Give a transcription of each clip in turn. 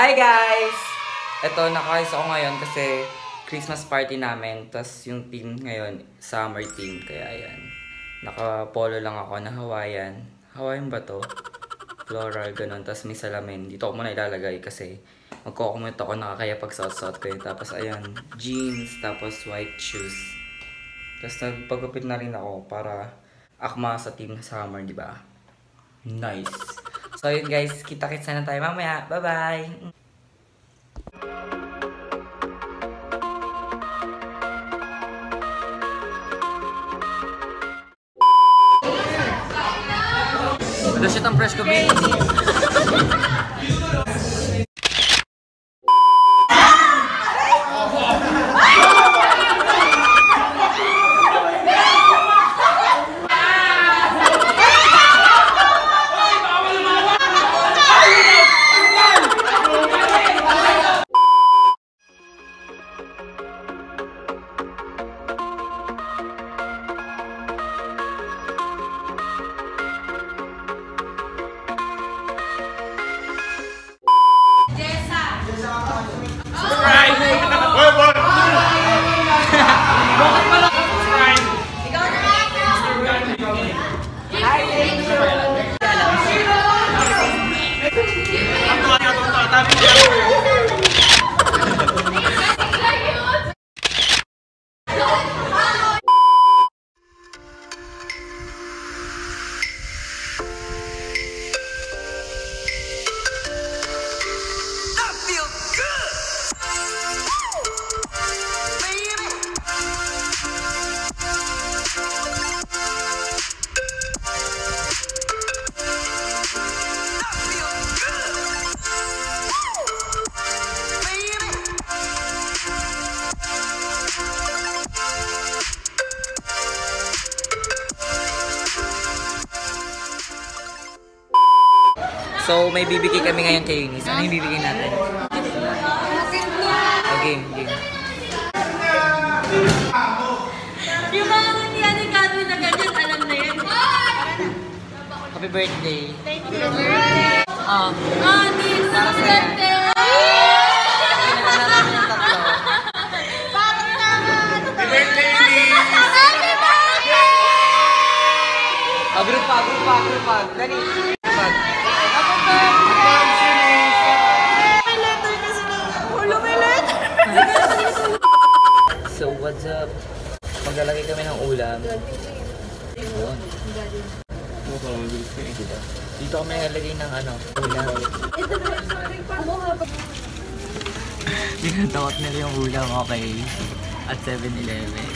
Hi guys! Ito, nakakayos ako ngayon kasi Christmas party namin. Tapos yung team ngayon, summer team. Kaya ayan, naka-polo lang ako na Hawaiian. Hawaiian ba to? Floral, ganun. Tapos may salamin. Dito ako muna ilalagay kasi magkukumute ako nakakaya pag suot-suot ko yun. Tapos ayan, jeans, tapos white shoes. Tapos nagpagupit na rin ako para akma sa team summer, di ba? Nice! So yun guys, kita-kits na tayo mamaya. Bye-bye! Lusot ang fresh ko, baby! So, may bibigay kami ngayon kay Eunice. Ano yung bibigay natin? Oh, game. Yung mga hindi ano gagawin na ganyan, alam na yan. Happy birthday! Thank you. Nis, happy birthday! Pinagana namin yung tatlo. Bakit naman? Happy birthday, Nis! Happy birthday! Oh, group pa. Dali. So, what's up? Maglalagay kami ng ulam. Ayun. Dito kami nalagay ng ulam. Dinadawat nila yung ulam, okay? At 7-Eleven.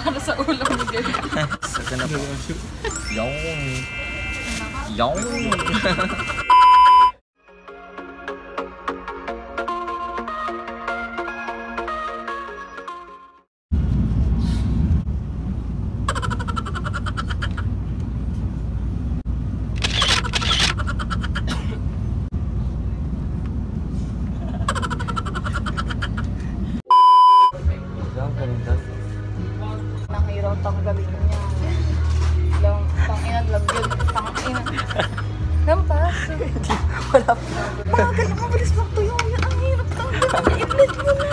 Para sa ulam ni Gabi. Saka na po. Yung. Nahiraw tanggalin niya. Tangina, lagyan. Tangina. Lampas. Wala pa. Bagal, mabilis magtuyo. Yan ang hirap tanggalin. I-plate mo na.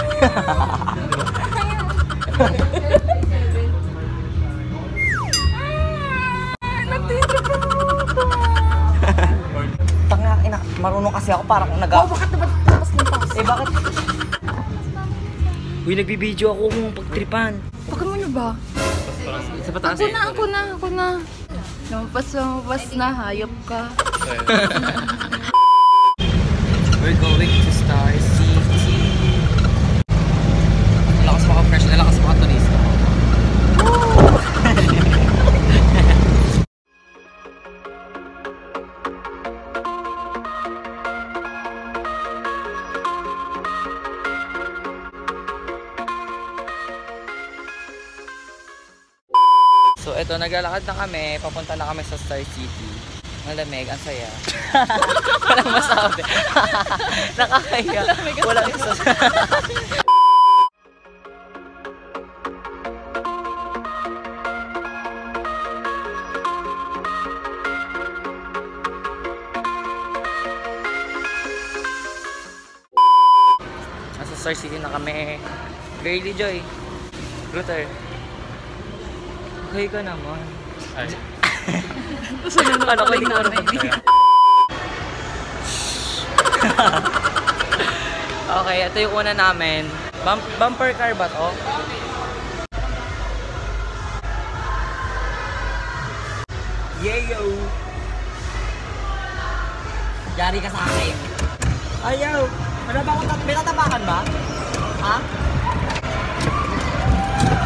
Nagtitip ka naman ito. Tanga, marunong kasi ako para kung Bakit naman lampas? Eh, bakit? Uy, nagbibideo ako mong pagtripan. Bakit mo na ba? Sa pataas Ako na. Lumabas na, hayop ka. We're going to Star City. Nalakas maka-fresh, nalakas maka-turista. So eto, naglalakad na kami, papunta na kami sa Star City. Ang lamig, ang saya. Walang masabi. Nakakaya. Walang isa. Star City na kami. Girly Joy. Luther. Okay ka naman. Ay. Ano ko hindi ko Okay, ito yung una namin. Bumper car ba to? Yayo! Yari ka sa akin. Ayaw! Wala ba akong may tatapakan ba? Ha?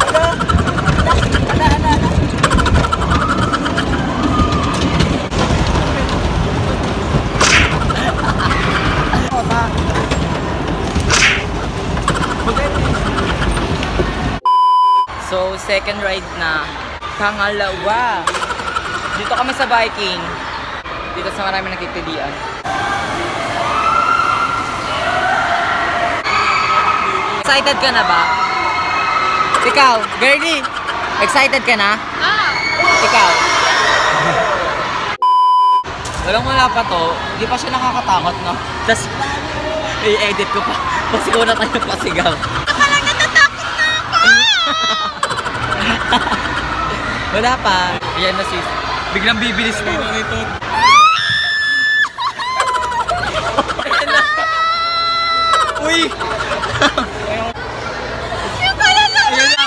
Ala! So, second ride na. Pangalawa. Dito kami sa Viking. Dito sa marami nagtitilian. Excited ka na ba? Ikaw, girlie, excited ka na? Ikaw? Walang-wala pa to. Hindi pa siya nakakatakot, no? Tapos, i-edit ko pa. Pasigaw na tayo pasigaw. Parang natatakot na ako! Wala pa. Ayan na sis. Biglang bibilis na. Ayan na. Uy! Yung pala na! Ayan na.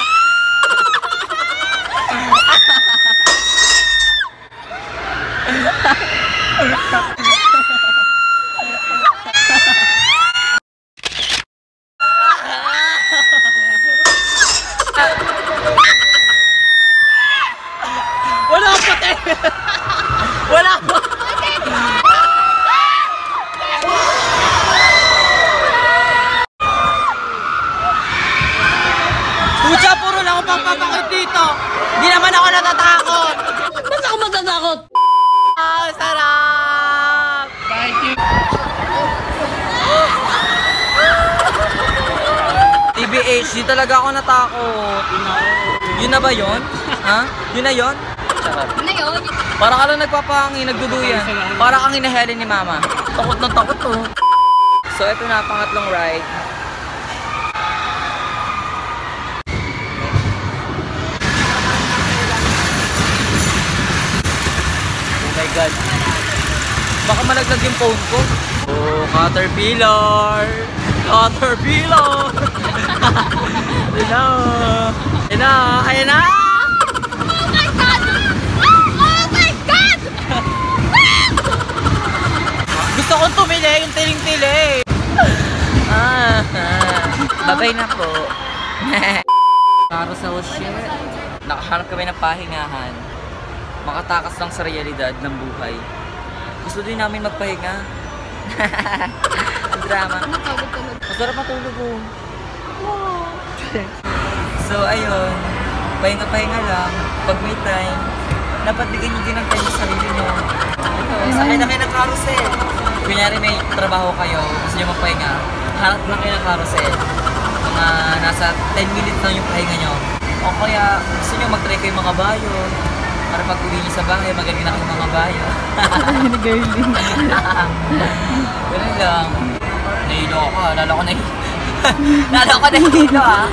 Wala pa tayo! Wala pa! Pucha, puro lang ako pagpapakit dito! Hindi naman ako natatakot! Ba't ako matatakot? Ah, sarap! TBH, di talaga ako natakot. Yun na ba yun? Ha? Yun na yun? Charot. Ano yun? Para ka lang nagpapahangin, nagduduyan. Para kang inaheli ni mama. Takot ng takot to. So, ito na, pangatlong ride. Oh my God. Baka malaglag yung phone ko. Oh, Caterpillar! Caterpillar! Ayan na! Ayan na! Ayan na! Oh my God! Oh my God! Gusto kong tumili yung tiling-tili. Babay na po. Para sa shit. Nakahanap kami ng pahingahan. Makatakas lang sa realidad ng buhay. Gusto din namin magpahinga. Ang drama. Masarap matulog ko. So ayun, pahinga-pahinga lang. Pag may time, dapat bigyan nyo din ng time sa sarili nyo. Ito, sakay na kayo ng carousel. Kunyari may trabaho kayo, gusto nyo magpahinga, harap lang kayo ng carousel. Mga nasa 10 minutes lang yung pahinga nyo. O kaya gusto nyo mag-try kayo mga bayo. Para pag uwi nyo sa bahay, magaling na kayo mga bayo. Girly. Ganun lang. Nahilo ako ha. Lalo ko nahilo. Lalo ko nahilo ha.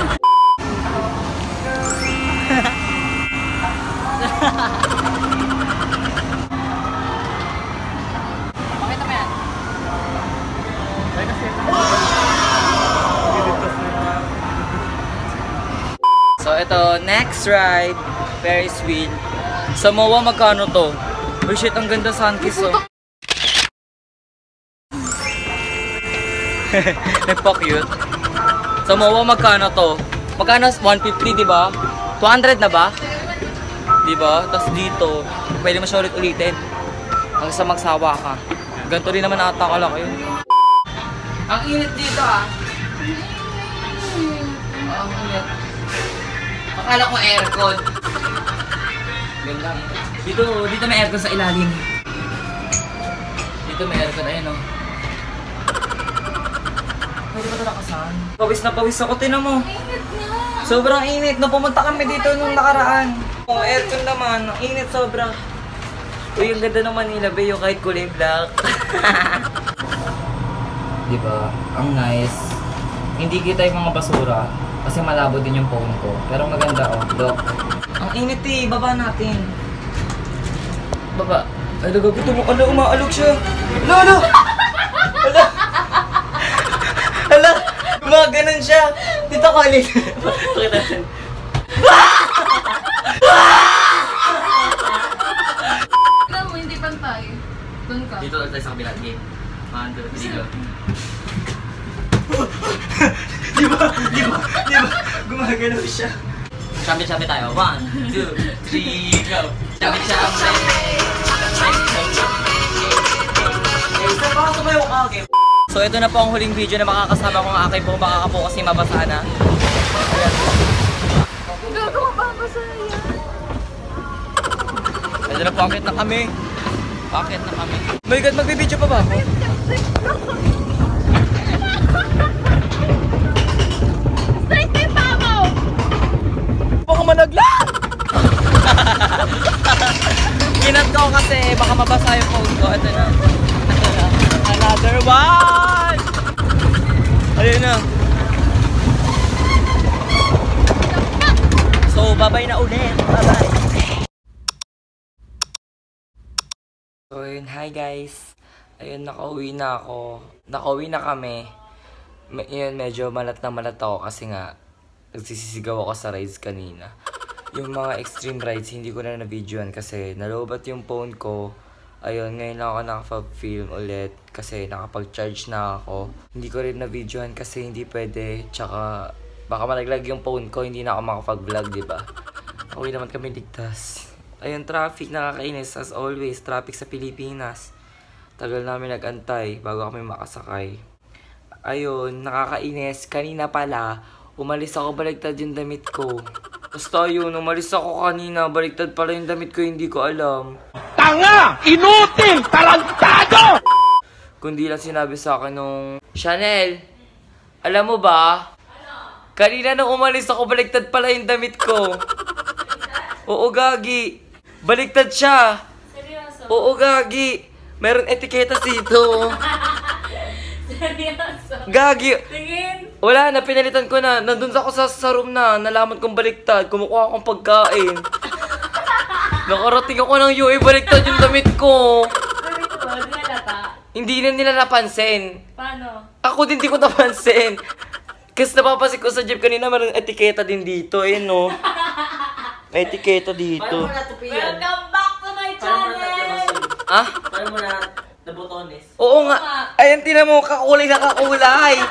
Pakita mo yan. So ito, next ride. Ferris wheel. Sa MOA magkano to? Oh shit, ang ganda sa Sunkiss oh. Nagpa-cute. Sa MOA magkano to? Magkano? 150, di ba? 200 na ba? Di ba? Tapos dito, pwede mo siya ulit-ulitin. Hanggang sa magsawa ka. Ganito rin naman ata kalaki yun. Ang init dito ah. Ang init. Akala ko aircon. Ganda. Dito may aircon sa ilalim. Dito may aircon, ayun oh. Pwede ba ito nakasan? Pawis na pawis ako, tinan mo. Init niya. Sobrang init. Nung pumunta kami dito nung nakaraan. Oh, aircon naman. Ang init sobra. Uy, ang ganda ng Manila Bay, kahit kulay black. Diba? Ang nice. Hindi kita yung mga basura. Kasi malabo din yung phone ko. Pero maganda oh. Look. Ang init eh. Baba natin. Baba. Ay, nagagutom mo. Ala, umaalog siya. Ala, ala. Ala. Ala. Gumaganon siya. Dito ko ulit. Pakita natin. Alam mo, hindi pantay. Doon ka. Dito ulit tayo sa kabilang game. Mahandol. Dito. Di ba? Gumagalaw siya. Shabi-shabi tayo. 1, 2, 3, go! Shabi-shabi! So ito na po ang huling video na makakasama ko ng aking pong baka po kasi mabasa na. Gago, mababasa na yan. Ito na po, akit na kami. Akit na kami. My God, magbibideo pa ba ako? Straight na yung pamaw! Baka malaglag! Inat ko kasi baka mabasa yung phone ko. Ito na. Another one! Ayun na. So, bye-bye na ulit. Bye-bye. So, yun. Hi guys. Ayun, nakauwi na ako. Nakauwi na kami. Yun, medyo malat na malat ako kasi nga nagsisisigaw ako sa rides kanina. Yung mga extreme rides, hindi ko na na-videoan kasi nalobat yung phone ko. Ayun, ngayon lang ako nakapag-film ulit kasi nakapag-charge na ako. Hindi ko rin na-videoan kasi hindi pwede. Tsaka baka malaglag yung phone ko, hindi na ako makapag-vlog, diba? Okay naman kami ligtas. Ayun, traffic, nakakainis. As always, traffic sa Pilipinas. Tagal namin nag-antay bago kami makasakay. Ayun, nakakainis. Kanina pala, umalis ako, baligtad yung damit ko. Basta yun, umalis ako kanina, baligtad pala yung damit ko, hindi ko alam. Tanga! Inutil! Tarantado! Kundi lang sinabi sa akin nung, Chanel, alam mo ba? Kanina nung umalis ako, baligtad pala yung damit ko. Oo, gagi. Baligtad siya. Seryoso? Oo, gagi. Meron etiketas dito. Seryoso? Gagi. Tingin! Wala na, pinalitan ko na. Nandun ako sa room na, nalaman kong baliktad. Kumukuha akong pagkain. Nakarating ako ng UE, baliktad yung damit ko. Sabi ko ba, nalata? Hindi na nila napansin. Paano? Ako din di ko napansin. Kasi napapansin ko sa jeep kanina, meron etiketa din dito. Eh, no? May etiketa dito. Welcome back to my channel! Ah? Paano mo na nabotones? Oo nga. Ayan, tinan mo, kakulay na kakulay.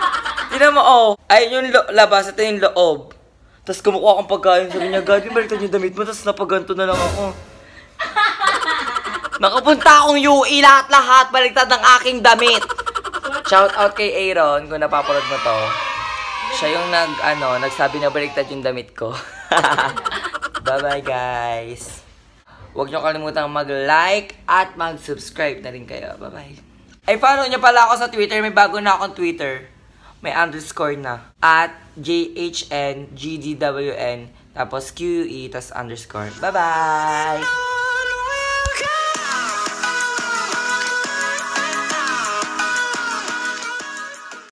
Tinan mo, oh. Ayun yung labas, ito yung loob. Tapos kumukuha akong pagkain. Sabi niya, Gabi, baliktad yung damit mo. Tapos napaganto na lang ako. Nakapunta akong UE, lahat-lahat. Baliktad ng aking damit. Shout out kay Aaron, kung napapanood mo to. Siya yung nagsabi na baliktad yung damit ko. Bye-bye, guys. Huwag niyo kalimutang mag-like at mag-subscribe na rin kayo. Bye-bye. Ay, follow niyo pala ako sa Twitter. May bago na akong Twitter. May underscore na. At JHNGDWN. Tapos QE. Tapos underscore. Bye-bye!